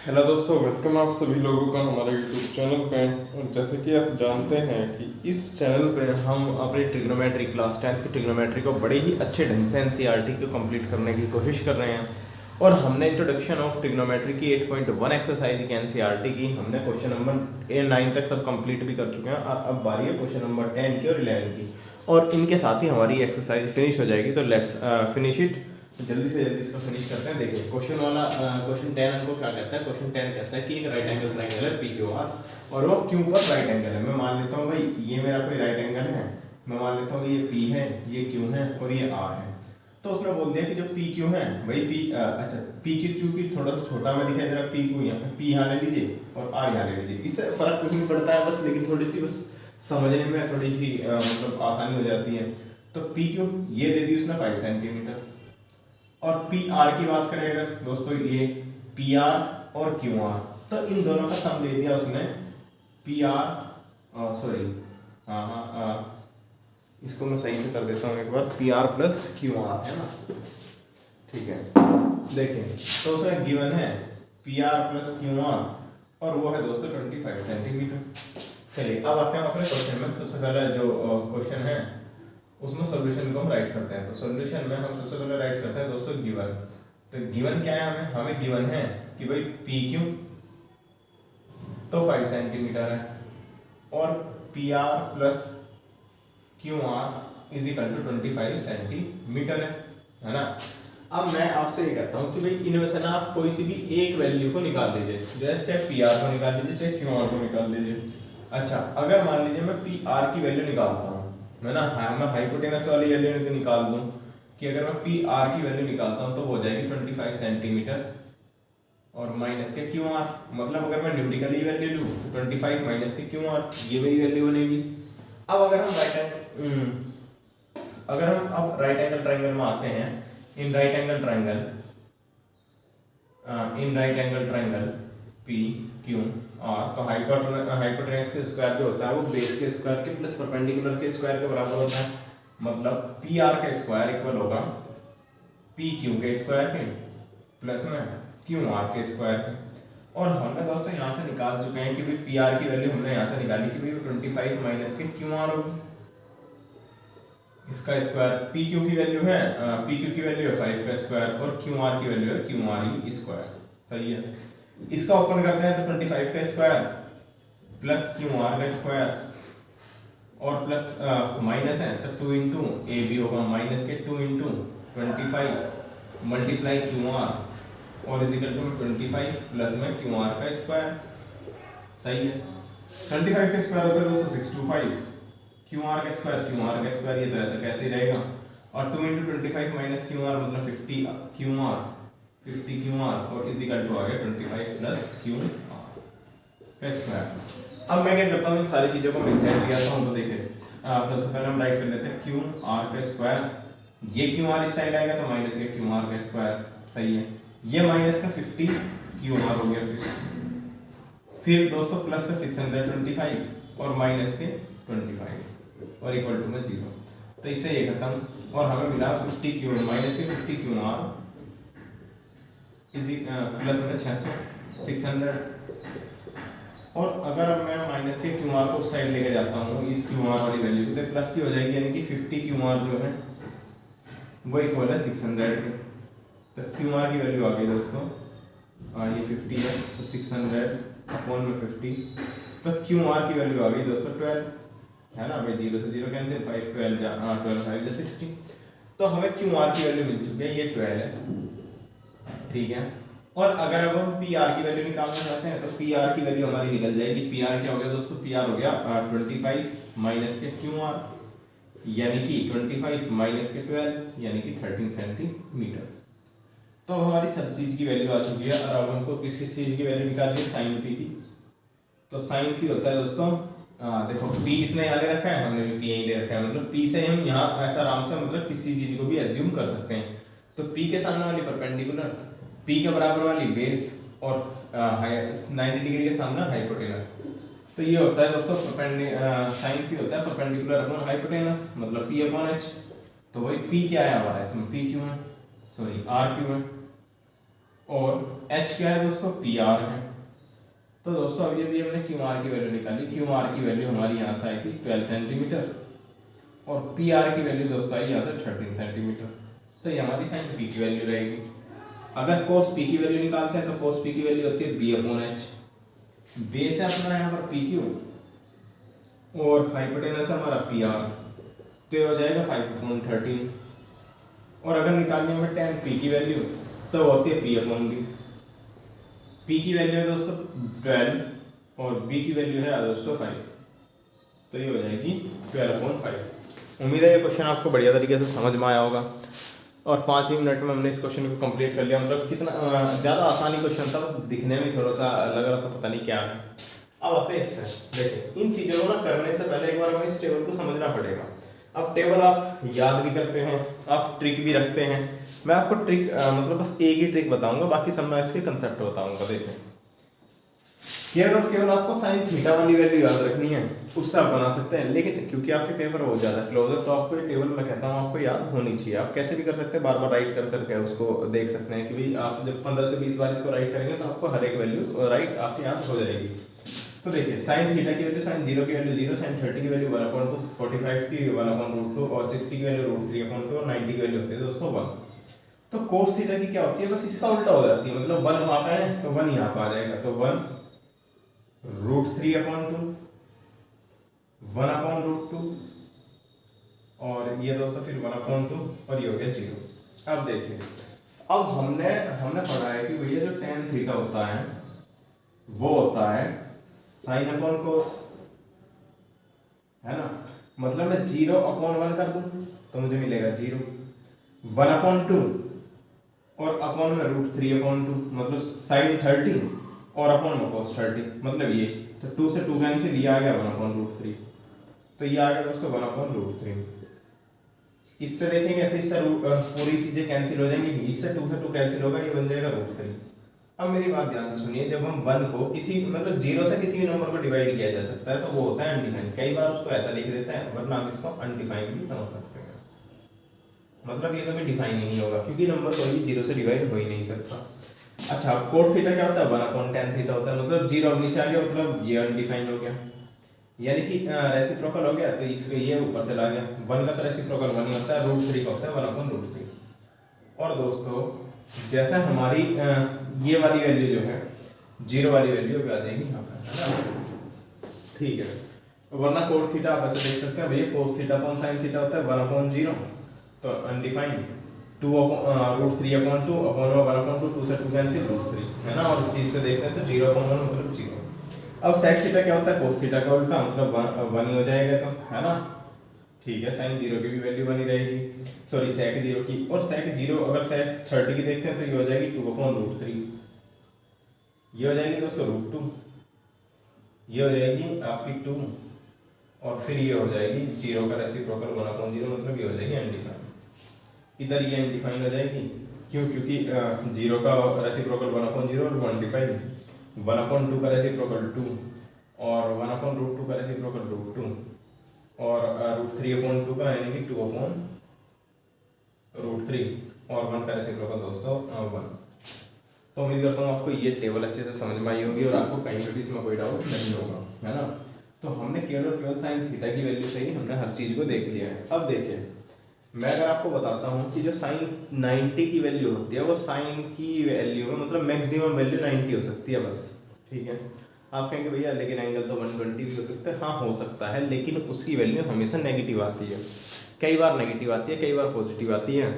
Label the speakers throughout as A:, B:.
A: Hello दोस्तों, welcome आप सभी लोगों का हमारे यूट्यूब चैनल पे। और जैसे कि आप जानते हैं कि इस चैनल पे हम अपनी ट्रिग्नोमेट्री क्लास 10th की ट्रिग्नोमेट्री को बड़े ही अच्छे ढंग से एनसीईआरटी को कंप्लीट करने की कोशिश कर रहे हैं। और हमने इंट्रोडक्शन ऑफ ट्रिग्नोमेट्री की 8.1 एक्सरसाइज की एनसीईआरटी की हमने क्वेश्चन नंबर 9 तक सब कंप्लीट भी कर चुके हैं। और अब बारी है क्वेश्चन नंबर 10 की और 11 की, और इनके साथ ही हमारी एक्सरसाइज फिनिश हो जाएगी। तो लेट्स फिनिश इट, जल्दी से जल्दी इसको फिनिश करते हैं। देखिए क्वेश्चन 10 हमको क्या कहता है। क्वेश्चन 10 कहता है कि एक राइट एंगल ट्राइंगल है पी क्यू आर, और वो क्यू पर राइट एंगल है। मैं मान लेता हूँ भाई ये मेरा कोई राइट एंगल है, मैं मान लेता हूँ ये पी है, ये क्यू है और ये आर है। तो उसने बोल दिया कि जो पी क्यू है भाई पी क्यू की थोड़ा सा छोटा में दिखाई दे रहा है, पी क्यू यहाँ पी यहाँ ले लीजिए और आर यहाँ ले लीजिए। इससे फर्क कुछ नहीं पड़ता है बस, लेकिन थोड़ी सी बस समझने में थोड़ी सी मतलब आसानी हो जाती है। तो पी क्यू ये दे दी उसने 5 सेंटीमीटर, और पी आर की बात करें अगर दोस्तों, ये पी आर और क्यू आर, तो इन दोनों का सम दे दिया उसने। पी आर सॉरी हाँ हाँ इसको मैं सही से कर देता हूँ एक बार, P R plus Q R है ना, ठीक है। देखिए तो उसमें गिवन है P R plus Q R, और वो है दोस्तों 25 सेंटीमीटर। चलिए अब आते हैं अपने क्वेश्चन में। सबसे पहले जो क्वेश्चन है उसमें सॉल्यूशन को हम राइट करते हैं। तो सॉल्यूशन में हम सबसे पहले राइट करते हैं दोस्तों गिवन। तो गिवन क्या है, हमें गिवन है कि भाई पी क्यू तो 5 सेंटीमीटर है, और P R plus Q R is equal to 25 centimetre है ना। अब मैं आपसे ये कहता हूँ कि भाई इनमें से ना आप कोई सी भी एक वैल्यू को निकाल लीजिए, जैसे चाहे पी आर को निकाल लीजिए, चाहे क्यू आर को निकाल लीजिए। अच्छा, अगर मान लीजिए मैं पी आर की वैल्यू निकालता हूँ, मैं ना मैं हाइपोटेनस वाली वैल्यू निकाल दूं कि अगर मैं पी आर की वैल्यू निकालता हूं तो वो हो जाएगी 25 सेंटीमीटर और माइनस के क्यू आर। मतलब अगर मैं न्यूमेरिकली वैल्यू लूं तो 25 माइनस के क्यू आर, ये वही वैल्यू बनेगी। अब अगर हम राइट एंगल ट्रायंगल में आते हैं, in right angle triangle P Q R, तो हाइपोटेनस के स्क्वायर जो होता है वो बेस के स्क्वायर के प्लस परपेंडिकुलर के स्क्वायर के बराबर होता है। मतलब पी आर का स्क्वायर इक्वल होगा पी क्यू के स्क्वायर के प्लस में क्यू आर के स्क्वायर के। और हमने दोस्तों यहाँ से निकाल चुके हैं कि भाई पी आर की वैल्यू हमने यहाँ से निकाली कि भाई 25 माइनस के क्यू आर होगी, इसका स्क्वायर। पी क्यू की वैल्यू है पी क्यू की वैल्यू है 5 का स्क्वायर, और क्यू आर की वैल्यू है क्यू आर ई स्क्वायर। सही है, इसका ओपन करते हैं तो 25 का स्क्वायर प्लस क्यू आर का स्क्वायर और प्लस माइनस है तो 2 इंटू ए बी होगा, माइनस के 2 इंटू 25 मल्टीप्लाई क्यू आर और इज इक्वल टू 25 प्लस में क्यू आर का स्क्वायर। सही है, 25 का स्क्वायर होता है दोस्तों 625, क्यू आर का स्क्वायर ये तो ऐसा कैसे ही रहेगा, और 2 इंटू 25 माइनस क्यू आर मतलब 50 क्यू आर और इज इक्वल टू आ गया 25 प्लस क्यू आर का स्क्वायर। अब मैं क्या करता हूँ, इन सारी चीज़ों को मैं सेट किया था। तो देखिए सबसे पहले हम राइट कर लेते हैं क्यू आर का स्क्वायर, ये क्यू आर इस साइड आएगा तो माइनस के क्यू आर का स्क्वायर। सही है, ये माइनस का 50 क्यू आर हो गया, फिर दोस्तों प्लस का 625 और माइनस के 25 और इक्वल टू में 0। तो इससे ये खत्म, और हमें मिला 50 क्यू माइनस के 50 क्यू आर इज प्लस में 600। और अगर मैं माइनस के क्यू आर को उस साइड लेके जाता हूँ इस क्यू आर वाली वैल्यू को, तो प्लस की हो जाएगी, यानी कि 50 क्यू आर जो है वो इक्वल है 600 के। तो क्यू आर की वैल्यू आ गई दोस्तों, ये 50 है तो 600 अपॉन में 50, तो क्यू आर की वैल्यू आ गई दोस्तों 12 है ना भाई, 0 से 0 कैंसिल, 5 12 12 5 60। तो हमें क्यू आर की वैल्यू मिल चुकी है, ये 12 है, ठीक है। और अगर अब हम पी आर की वैल्यू निकालना चाहते हैं तो पी आर की वैल्यू हमारी निकल जाएगी। पी आर क्या हो गया दोस्तों, पी आर हो गया 25 माइनस के क्यू आर, यानी कि 25 माइनस के 12 यानी कि 13 सेंटीमीटर। तो हमारी सब चीज की वैल्यू आ चुकी है। और अब हमको किस किस चीज की वैल्यू निकालनी है, साइन पी की। तो साइन पी होता है दोस्तों, देखो पी इसने यहाँ ले रखा है, हमने भी पी यहीं ले रखा है, मतलब पी से हम यहाँ ऐसा आराम से मतलब किसी चीज को भी एज्यूम कर सकते हैं। तो पी के सामने वाली परपेंडिकुलर, पी के बराबर वाली बेस और 90 डिग्री के सामने हाइपोटेनस। तो ये होता है दोस्तों साइन पी होता है परपेंडिकुलर अपॉन हाइपोटेनस, मतलब पी अपॉन एच। तो वही पी क्या है हमारा इसमें, पी क्यू है, सॉरी आर क्यू है। और एच क्या है दोस्तों, पी आर है। तो दोस्तों अभी अभी हमने क्यू आर की वैल्यू निकाली, क्यू आर की वैल्यू हमारी यहाँ से आई थी 12 सेंटीमीटर और पी आर की वैल्यू दोस्तों आई यहाँ से 13 सेंटीमीटर। तो ये हमारी साइन पी की वैल्यू रहेगी। अगर कोस पी की वैल्यू निकालते हैं तो कोस पी की वैल्यू होती है बी अपॉन एच। बेस है अपना यहाँ पर पी क्यू और हाइपोटेनस है हमारा पी आर, तो ये हो जाएगा 5/13। और अगर निकालनी हमें टेन पी की वैल्यू तो होती है पी अपॉन बी। पी की वैल्यू है दोस्तों 12 और बी की वैल्यू है दोस्तों 5, तो ये हो जाएगी 12/5। उम्मीद है ये क्वेश्चन आपको बढ़िया तरीके से समझ में आया होगा और 5 ही मिनट में हमने इस क्वेश्चन को कंप्लीट कर लिया। मतलब कितना ज़्यादा आसानी क्वेश्चन था, दिखने में थोड़ा सा लग रहा था पता नहीं क्या है। अब आते हैं इसमें, देखिए इन चीज़ों को ना करने से पहले एक बार हमें इस टेबल को समझना पड़ेगा। अब टेबल आप याद भी करते हैं, आप ट्रिक भी रखते हैं। मैं आपको ट्रिक मतलब बस एक ही ट्रिक बताऊंगा, बाकी सब मैं इसके कंसेप्ट बताऊंगा। देखें केवल और केवल आपको साइन थीटा वाली वैल्यू याद रखनी है, उससे आप बना सकते हैं। लेकिन क्योंकि आपके पेपर बहुत ज़्यादा क्लोज है तो आपको ये टेबल मैं कहता हूँ आपको याद होनी चाहिए। आप कैसे भी कर सकते हैं, बार बार राइट कर करके उसको देख सकते हैं कि भाई आप जब 15 से 20 बार इसको राइट करेंगे तो आपको हर एक वैल्यू राइट आपके याद हो जाएगी। तो देखिए साइन थीटा की वैल्यू, साइन 0 की वैल्यू 0, साइन 30 की वैल्यू 1/2, 45 की 1/√2 और 60 की वैल्यू √3/2 और 90 की वैल्यू होती है दोस्तों 1। तो कोस थीटा की क्या होती है, बस इसका उल्टा हो जाती है। मतलब 1 वहाँ पे है तो 1 यहाँ पे आ जाएगा, तो 1√3/2 1/√2 और ये दोस्तों फिर 1/2 और ये हो गया 0। अब देखिए अब हमने पढ़ा है कि भैया जो tan थीटा होता है वो होता है साइन अपॉन कोस, है ना। मतलब मैं 0/1 कर दूं तो मुझे मिलेगा 0, 1/2 और अपॉन में √3/2 मतलब साइन 30 और अपॉन में कोस 30 मतलब ये, तो 2 से 2 कैंसिल, ये आ गया 1/√3, तो ये आ गया दोस्तों 1/√3। इससे देखेंगे तो इससे पूरी चीजें कैंसिल हो जाएंगी, इससे 2 से 2 कैंसिल होगा, ये बन जाएगा √3। अब मेरी बात ध्यान से सुनिए, जब हम 1 को किसी मतलब 0 से किसी भी नंबर को डिवाइड किया जा सकता है तो वो होता है अनडिफाइंड। कई बार उसको ऐसा लिख देते हैं, वरना हम इसको अनडिफाइंड भी समझ सकते हैं। मतलब ये कभी डिफाइन ही नहीं होगा क्योंकि नंबर कोई 0 से डिवाइड हो ही नहीं सकता। अच्छा कोट थीटा क्या होता है, 1/tan थीटा होता है। मतलब 0 अब नीचे आ गया, मतलब ये अनडिफाइंड हो गया, यानी कि रेसिप्रोकल हो गया, तो इसको ये ऊपर चला गया। 1 का तो रेसिप्रोकल 1 ही होता है, √3 का होता है 1/√3। और दोस्तों जैसा हमारी ये वाली वैल्यू जो है 0 वाली वैल्यू भी आ जाएगी यहाँ पर, है ना। ठीक है, वरना कोट थीटा आप ऐसे देख सकते हैं भैया, cos theta upon sine theta होता है 1/0, तो अनडिफाइंड 2√3/2 अपॉन 1/2, 2 से 2 कैंसिल √3, है ना। और चीज से देखते हैं तो 0/1 मतलब 0। अब sec थीटा क्या होता है, cos थीटा का उल्टा, मतलब 1 ही हो जाएगा, तो है ना। ठीक है, sin 0 की भी वैल्यू बनी रहेगी, सॉरी sec 0 की। और sec 0 अगर sec 30 की देखते हैं तो ये हो जाएगी 2/√3, ये हो जाएगी दोस्तों √2, ये हो जाएगी आपकी 2 और फिर ये हो जाएगी 0 का रेसिप्रोकल 1/0, मतलब ये हो जाएगी अनडिफाइंड। इधर ये अनडिफाइंड हो जाएगी, क्यों, क्योंकि 0 का रेसिप्रोकल 1/0 और 1 अनडिफाइंड, 1/2 का रेसिप्रोकल 2 और 1/√2 का रेसिप्रोकल √2 और √3/2 का यानी कि 2/√3 और 1 का रेसिप्रोकल दोस्तों 1। तो उम्मीद करता हूँ आपको ये टेबल अच्छे से समझ में आई होगी और आपको कहीं पर भी इसमें कोई डाउट नहीं होगा, है ना। तो हमने केवल साइन थीटा की वैल्यू से ही हमने हर चीज़ को देख लिया है। अब देखिए मैं अगर आपको बताता हूँ कि जो साइन 90 की वैल्यू होती है वो साइन की वैल्यू में मतलब मैक्सिमम वैल्यू 90 हो सकती है बस, ठीक है। आप कहेंगे भैया लेकिन एंगल तो 120 भी हो सकता है, हाँ हो सकता है, लेकिन उसकी वैल्यू हमेशा नेगेटिव आती है। कई बार नेगेटिव आती है, कई बार पॉजिटिव आती है।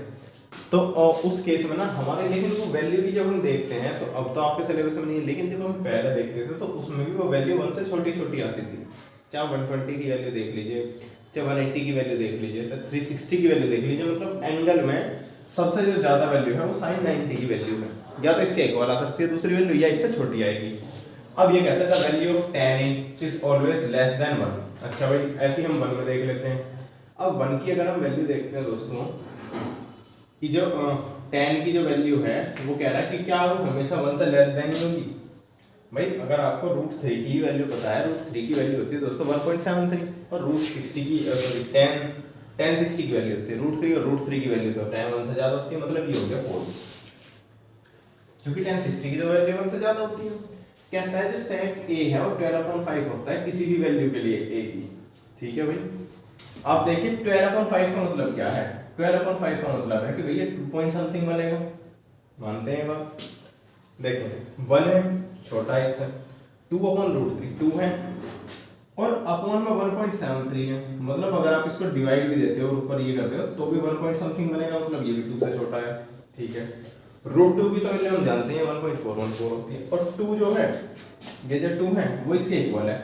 A: तो उस केस में ना हमारे, लेकिन वो वैल्यू भी जब हम देखते हैं तो अब तो आपके सिलेबस में नहीं है, लेकिन जब हम पहले देखते थे तो उसमें भी वो वैल्यू 1 से छोटी छोटी आती थी। चाहे 120 की वैल्यू देख लीजिए, चाहे 180 की वैल्यू देख लीजिए, तो 360 की वैल्यू देख लीजिए, मतलब एंगल में सबसे जो ज़्यादा वैल्यू है वो साइन 90 की वैल्यू है। या तो इसके इक्वल आ सकती है दूसरी वैल्यू, या इससे छोटी आएगी। अब ये कहते हैं the value of tan is always less than 1। अच्छा भाई ऐसे ही हम 1 में देख लेते हैं। अब 1 की अगर हम वैल्यू देखते हैं दोस्तों कि जो tan की जो वैल्यू है वो कह रहा है कि क्या वो हमेशा 1 से लेस देन ही होगी। भाई अगर आपको √3 की वैल्यू पता है, √3 की वैल्यू होती है दोस्तों 1.73 और √60 की सॉरी tan 60 की वैल्यू होती है √3 और √3 की वैल्यू तो tan 1 से ज़्यादा होती है, मतलब ये हो गया फॉल्स। क्योंकि tan 60 की जो वैल्यू 1 से ज़्यादा होती है। कहता है जो sec a है वो 12/5 होता है किसी भी वैल्यू के लिए a की। ठीक है भाई, आप देखिए 12/5 का मतलब क्या है। 12/5 का मतलब है कि भैया 2 पॉइंट समथिंग बनेगा, मानते हैं बात। देखो 1 है छोटा इससे, 2/√3 2 है, और अपॉन में 1.73 है। मतलब अगर आप इसको डिवाइड भी देते हो और ऊपर ये करते हो तो भी 1 पॉइंट समथिंग बनेगा, मतलब ये भी 2 से छोटा है। ठीक है, √2 की तो वैल्यू हम जानते हैं 1.414 होती है, और 2 जो है ये जो 2 है वो इसके इक्वल है।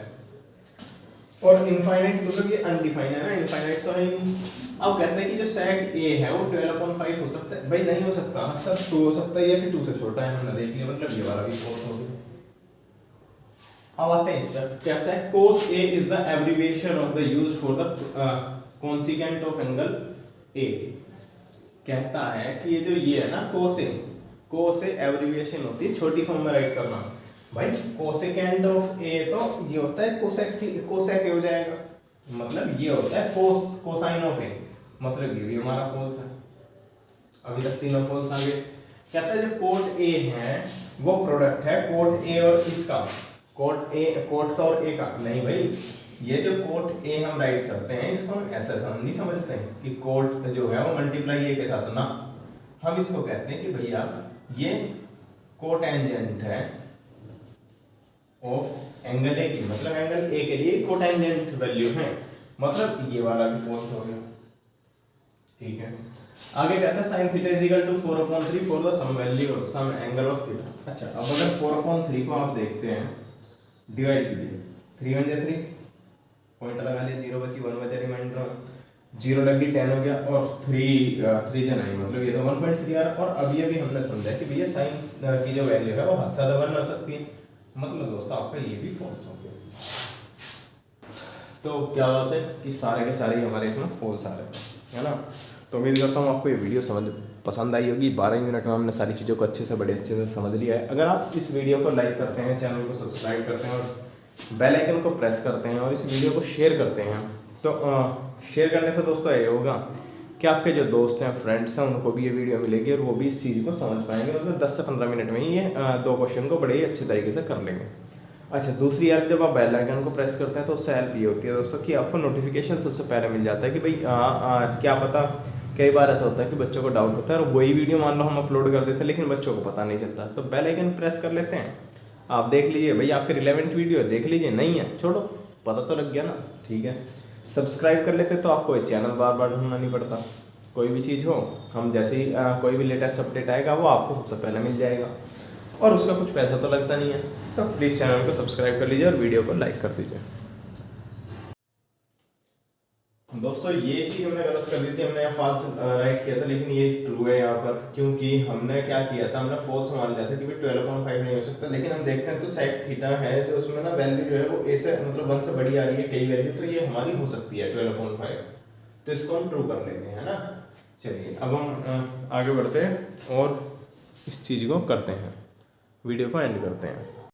A: और इनफाइनाइट मतलब ये अनडिफाइंड है ना, इनफाइनाइट तो है ही नहीं। अब कहते हैं कि जो sec a है वो 12/5 हो सकता है। भाई नहीं हो सकता, सर 2 हो सकता है या फिर 2 से छोटा है, हमने देख लिया, मतलब ये वाला भी फॉल्स हो गया। अब आते हैं इस पर, कहता है cos a is the abbreviation of the used for the cosecant of angle a। कहता है कि ये जो ये है ना cos a एब्रिविएशन होती है, छोटी फॉर्म में राइट करना। भाई कोसेकेंट ऑफ ए तो ये होता है कोसेक ए हो जाएगा, मतलब ये होता है कोसाइन ऑफ ए, मतलब ये हमारा फॉल्स है। अभी तक तीनों फॉल्स आ गए। कहता है जो कोट ए है वो प्रोडक्ट है कोट ए और इसका, कोट का और ए का। नहीं भाई, ये जो कोट ए हम राइट करते हैं इसको हम ऐसा हम नहीं समझते हैं कि कोट जो है वो मल्टीप्लाई ए के साथ ना, हम इसको कहते हैं कि भैया ये कोटेंजेंट है ऑफ एंगल ए की, मतलब एंगल ए के लिए कोटेंजेंट वैल्यू है, मतलब ये वाला भी फॉल्स हो गया। ठीक है, आगे कहता है sin theta is equal to 4/3 for the some value of some angle of theta. अच्छा, अब अगर 4/3 को आप देखते हैं, डिवाइड कीजिए, 3 1 3 पॉइंट लगा लिया, 0 बची 1 बचा रिमाइंडर, 0 लगी 10 हो गया, और 3 जन आई, मतलब ये तो 1.3 आ रहा। और अभी अभी हमने समझा कि भैया sin की जो वैल्यू है वो हद से ज्यादा 1 हो सकती है, मतलब दोस्तों आपका ये भी फॉल्स हो गया। तो क्या होता है कि सारे के सारे हमारे इसमें फॉल्स आ रहे हैं, है ना। तो उम्मीद करता हूँ आपको ये वीडियो पसंद आई होगी। 12 मिनट में हमने सारी चीज़ों को अच्छे से बड़े अच्छे से समझ लिया है। अगर आप इस वीडियो को लाइक करते हैं, चैनल को सब्सक्राइब करते हैं और बेल आइकन को प्रेस करते हैं और इस वीडियो को शेयर करते हैं, तो शेयर करने से दोस्तों ये होगा कि आपके जो दोस्त हैं, फ्रेंड्स हैं, उनको भी ये वीडियो मिलेगी और वो भी इस चीज़ को समझ पाएंगे। मतलब 10 से 15 मिनट में ही ये 2 क्वेश्चन को बड़े ही अच्छे तरीके से कर लेंगे। अच्छा, दूसरी हेल्प, जब आप बेल आइकन को प्रेस करते हैं तो उससे हेल्प ये होती है दोस्तों कि आपको नोटिफिकेशन सबसे पहले मिल जाता है कि भाई क्या पता, कई बार ऐसा होता है कि बच्चों को डाउट होता है और वही वीडियो मान लो हम अपलोड कर देते हैं लेकिन बच्चों को पता नहीं चलता, तो बेल आइकन प्रेस कर लेते हैं, आप देख लीजिए भाई आपके रिलेवेंट वीडियो है, देख लीजिए, नहीं है छोड़ो, पता तो लग गया ना। ठीक है, सब्सक्राइब कर लेते तो आपको चैनल बार बार ढूंढना नहीं पड़ता। कोई भी चीज़ हो, हम जैसे ही कोई भी लेटेस्ट अपडेट आएगा वो आपको सबसे पहले मिल जाएगा और उसका कुछ पैसा तो लगता नहीं है। तो प्लीज़ चैनल को सब्सक्राइब कर लीजिए और वीडियो को लाइक कर दीजिए। दोस्तों ये चीज़ हमने गलत कर दी थी, हमने यहाँ फॉल्स राइट किया था, लेकिन ये ट्रू है यहाँ पर, क्योंकि हमने क्या किया था, हमने फॉल्स मान लिया था कि भाई 12.5 नहीं हो सकता। लेकिन हम देखते हैं तो sec थीटा है जो उसमें ना वैल्यू जो है वो ए से मतलब 1 से बड़ी आ रही है कई वैल्यू, तो ये हमारी हो सकती है 12.5, तो इसको हम ट्रू कर लेंगे, है ना। चलिए अब हम आगे बढ़ते हैं और इस चीज़ को करते हैं, वीडियो को एंड करते हैं।